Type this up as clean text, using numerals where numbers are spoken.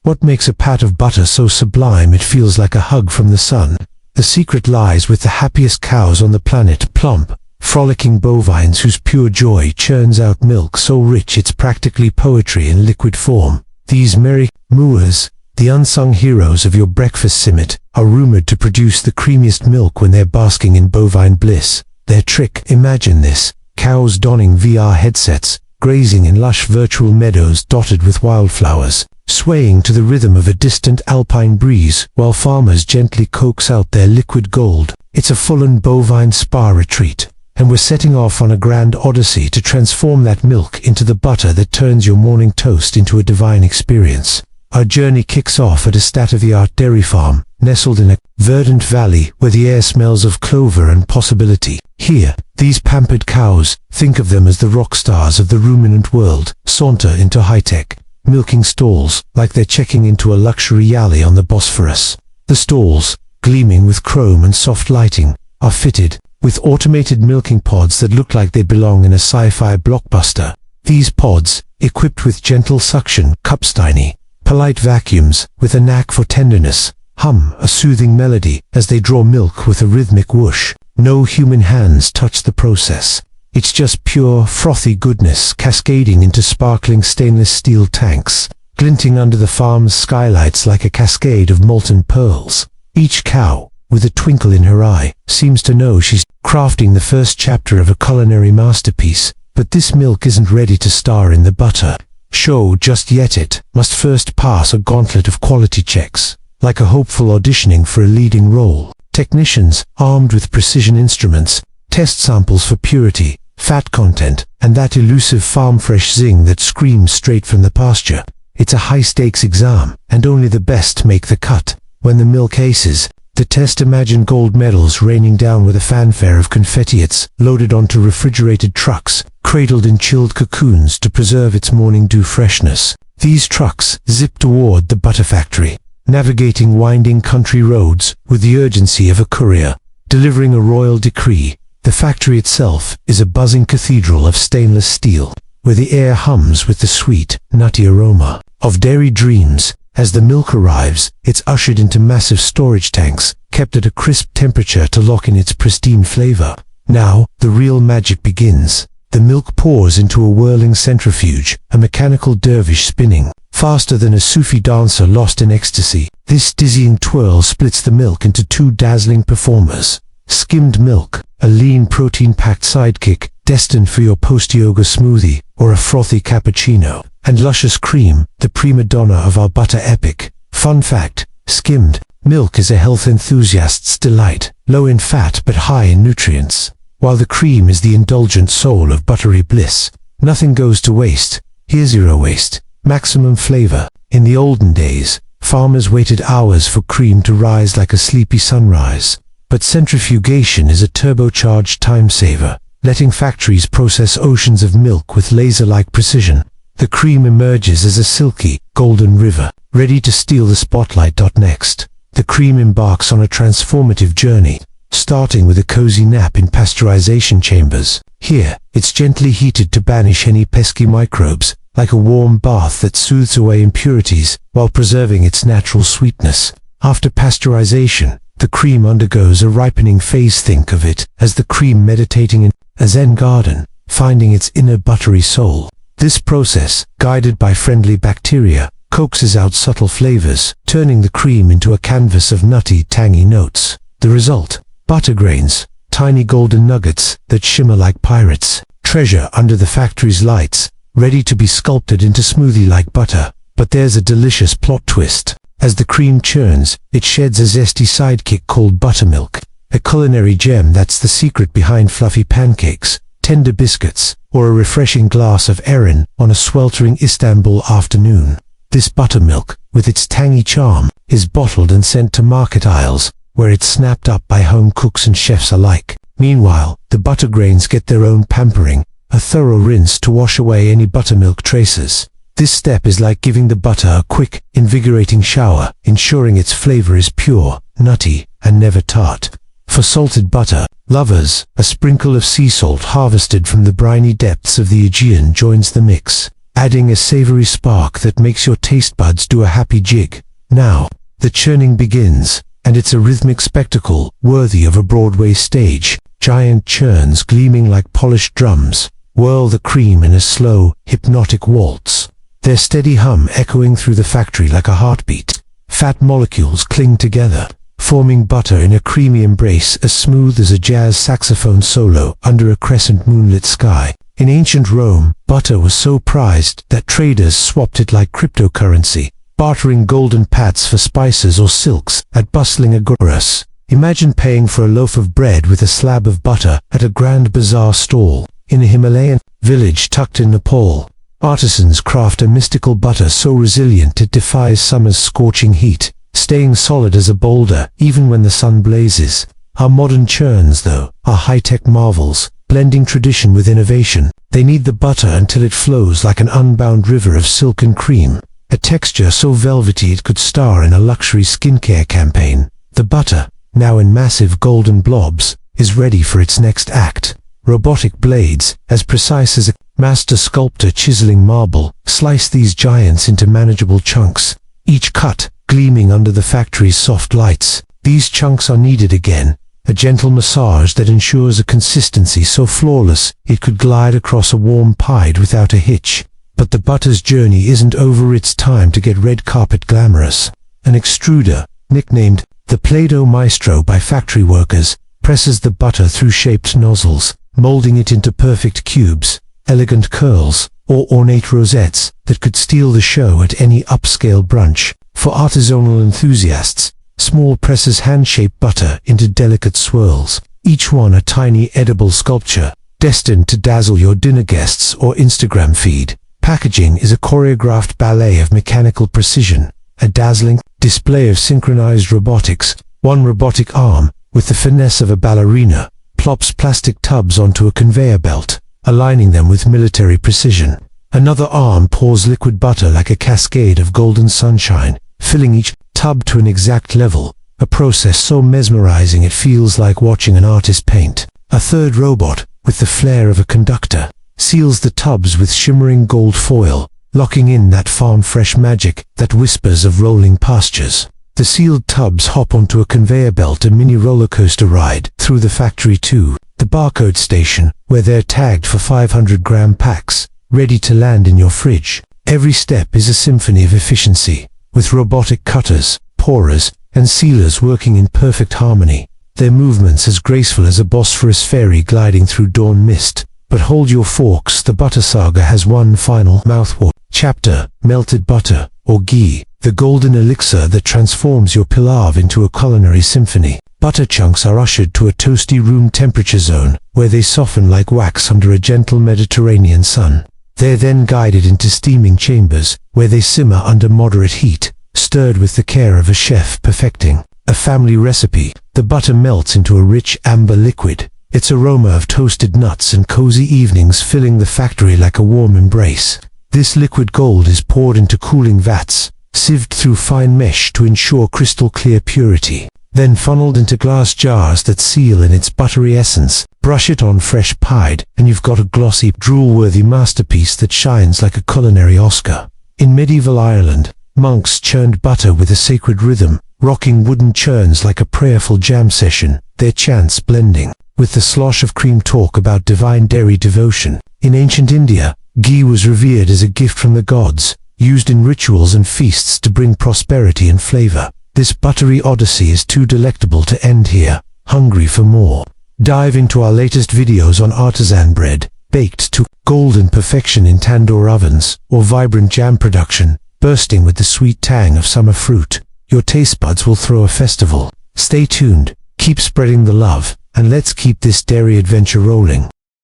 What makes a pat of butter so sublime it feels like a hug from the sun? The secret lies with the happiest cows on the planet, plump, frolicking bovines whose pure joy churns out milk so rich it's practically poetry in liquid form. These merry mooers, the unsung heroes of your breakfast simmet, are rumored to produce the creamiest milk when they're basking in bovine bliss. Their trick, imagine this: cows donning VR headsets, grazing in lush virtual meadows dotted with wildflowers, swaying to the rhythm of a distant alpine breeze, while farmers gently coax out their liquid gold. It's a full-on bovine spa retreat, and we're setting off on a grand odyssey to transform that milk into the butter that turns your morning toast into a divine experience. Our journey kicks off at a state-of-the-art dairy farm, nestled in a verdant valley where the air smells of clover and possibility. Here, these pampered cows, think of them as the rock stars of the ruminant world, saunter into high-tech milking stalls like they're checking into a luxury alley on the Bosphorus. The stalls, gleaming with chrome and soft lighting, are fitted with automated milking pods that look like they belong in a sci-fi blockbuster. These pods, equipped with gentle suction cups, tiny, polite vacuums with a knack for tenderness, hum a soothing melody as they draw milk with a rhythmic whoosh. No human hands touch the process. It's just pure, frothy goodness cascading into sparkling stainless steel tanks, glinting under the farm's skylights like a cascade of molten pearls. Each cow, with a twinkle in her eye, seems to know she's crafting the first chapter of a culinary masterpiece. But this milk isn't ready to star in the butter show just yet. It must first pass a gauntlet of quality checks, like a hopeful auditioning for a leading role. Technicians, armed with precision instruments, test samples for purity, fat content, and that elusive farm-fresh zing that screams straight from the pasture. It's a high-stakes exam, and only the best make the cut. When the milk aces the test, imagine gold medals raining down with a fanfare of confetti. It's loaded onto refrigerated trucks, cradled in chilled cocoons to preserve its morning dew freshness. These trucks zip toward the butter factory, navigating winding country roads with the urgency of a courier, delivering a royal decree. The factory itself is a buzzing cathedral of stainless steel, where the air hums with the sweet, nutty aroma of dairy dreams. As the milk arrives, it's ushered into massive storage tanks, kept at a crisp temperature to lock in its pristine flavor. Now, the real magic begins. The milk pours into a whirling centrifuge, a mechanical dervish spinning faster than a Sufi dancer lost in ecstasy. This dizzying twirl splits the milk into two dazzling performers. Skimmed milk, a lean protein-packed sidekick destined for your post-yoga smoothie or a frothy cappuccino. And luscious cream, the prima donna of our butter epic. Fun fact: skimmed milk is a health enthusiast's delight, low in fat but high in nutrients, while the cream is the indulgent soul of buttery bliss. Nothing goes to waste. Here's zero waste, maximum flavor. In the olden days, farmers waited hours for cream to rise like a sleepy sunrise. But centrifugation is a turbocharged time saver, letting factories process oceans of milk with laser-like precision. The cream emerges as a silky, golden river, ready to steal the spotlight. Next, the cream embarks on a transformative journey, starting with a cozy nap in pasteurization chambers. Here, it's gently heated to banish any pesky microbes, like a warm bath that soothes away impurities while preserving its natural sweetness. After pasteurization, the cream undergoes a ripening phase. Think of it as the cream meditating in a Zen garden, finding its inner buttery soul. This process, guided by friendly bacteria, coaxes out subtle flavors, turning the cream into a canvas of nutty, tangy notes. The result: butter grains, tiny golden nuggets that shimmer like pirates, treasure under the factory's lights, ready to be sculpted into smoothie-like butter. But there's a delicious plot twist. As the cream churns, it sheds a zesty sidekick called buttermilk, a culinary gem that's the secret behind fluffy pancakes, tender biscuits, or a refreshing glass of Erin on a sweltering Istanbul afternoon. This buttermilk, with its tangy charm, is bottled and sent to market aisles, where it's snapped up by home cooks and chefs alike. Meanwhile, the butter grains get their own pampering, a thorough rinse to wash away any buttermilk traces. This step is like giving the butter a quick, invigorating shower, ensuring its flavor is pure, nutty, and never tart. For salted butter lovers, a sprinkle of sea salt harvested from the briny depths of the Aegean joins the mix. adding a savory spark that makes your taste buds do a happy jig. Now, the churning begins, and it's a rhythmic spectacle worthy of a Broadway stage. Giant churns gleaming like polished drums whirl the cream in a slow, hypnotic waltz, their steady hum echoing through the factory like a heartbeat. Fat molecules cling together, forming butter in a creamy embrace as smooth as a jazz saxophone solo under a crescent moonlit sky. In ancient Rome, butter was so prized that traders swapped it like cryptocurrency, bartering golden pats for spices or silks at bustling agoras. Imagine paying for a loaf of bread with a slab of butter at a grand bazaar stall. In a Himalayan village tucked in Nepal, artisans craft a mystical butter so resilient it defies summer's scorching heat, staying solid as a boulder even when the sun blazes. Our modern churns, though, are high-tech marvels, blending tradition with innovation. They knead the butter until it flows like an unbound river of silk and cream, a texture so velvety it could star in a luxury skincare campaign. The butter, now in massive golden blobs, is ready for its next act. Robotic blades, as precise as a master sculptor chiseling marble, slice these giants into manageable chunks, each cut gleaming under the factory's soft lights. These chunks are kneaded again, a gentle massage that ensures a consistency so flawless it could glide across a warm pie without a hitch. But the butter's journey isn't over. It's time to get red carpet glamorous. An extruder, nicknamed the Play-Doh Maestro by factory workers, presses the butter through shaped nozzles, molding it into perfect cubes, elegant curls, or ornate rosettes that could steal the show at any upscale brunch. For artisanal enthusiasts, small presses hand-shape butter into delicate swirls, each one a tiny edible sculpture, destined to dazzle your dinner guests or Instagram feed. Packaging is a choreographed ballet of mechanical precision, a dazzling display of synchronized robotics. One robotic arm, with the finesse of a ballerina, plops plastic tubs onto a conveyor belt, aligning them with military precision. Another arm pours liquid butter like a cascade of golden sunshine, filling each tub to an exact level, a process so mesmerizing it feels like watching an artist paint. A third robot, with the flair of a conductor, seals the tubs with shimmering gold foil, locking in that farm-fresh magic that whispers of rolling pastures. The sealed tubs hop onto a conveyor belt, a mini roller coaster ride through the factory to the barcode station, where they're tagged for 500-gram packs, ready to land in your fridge. Every step is a symphony of efficiency, with robotic cutters, pourers, and sealers working in perfect harmony, their movements as graceful as a Bosphorus ferry gliding through dawn mist. But hold your forks, the butter saga has one final mouthwater chapter: melted butter, or ghee, the golden elixir that transforms your pilav into a culinary symphony. Butter chunks are ushered to a toasty room temperature zone, where they soften like wax under a gentle Mediterranean sun. They're then guided into steaming chambers, where they simmer under moderate heat, stirred with the care of a chef perfecting a family recipe. The butter melts into a rich amber liquid, its aroma of toasted nuts and cozy evenings filling the factory like a warm embrace. This liquid gold is poured into cooling vats, sieved through fine mesh to ensure crystal clear purity, then funneled into glass jars that seal in its buttery essence. Brush it on fresh pied, and you've got a glossy, drool-worthy masterpiece that shines like a culinary Oscar. In medieval Ireland, monks churned butter with a sacred rhythm, rocking wooden churns like a prayerful jam session, their chants blending with the slosh of cream talk about divine dairy devotion. In ancient India, ghee was revered as a gift from the gods, used in rituals and feasts to bring prosperity and flavor. This buttery odyssey is too delectable to end here. Hungry for more? Dive into our latest videos on artisan bread, baked to golden perfection in tandoor ovens, or vibrant jam production, bursting with the sweet tang of summer fruit. Your taste buds will throw a festival. Stay tuned, keep spreading the love, and let's keep this dairy adventure rolling.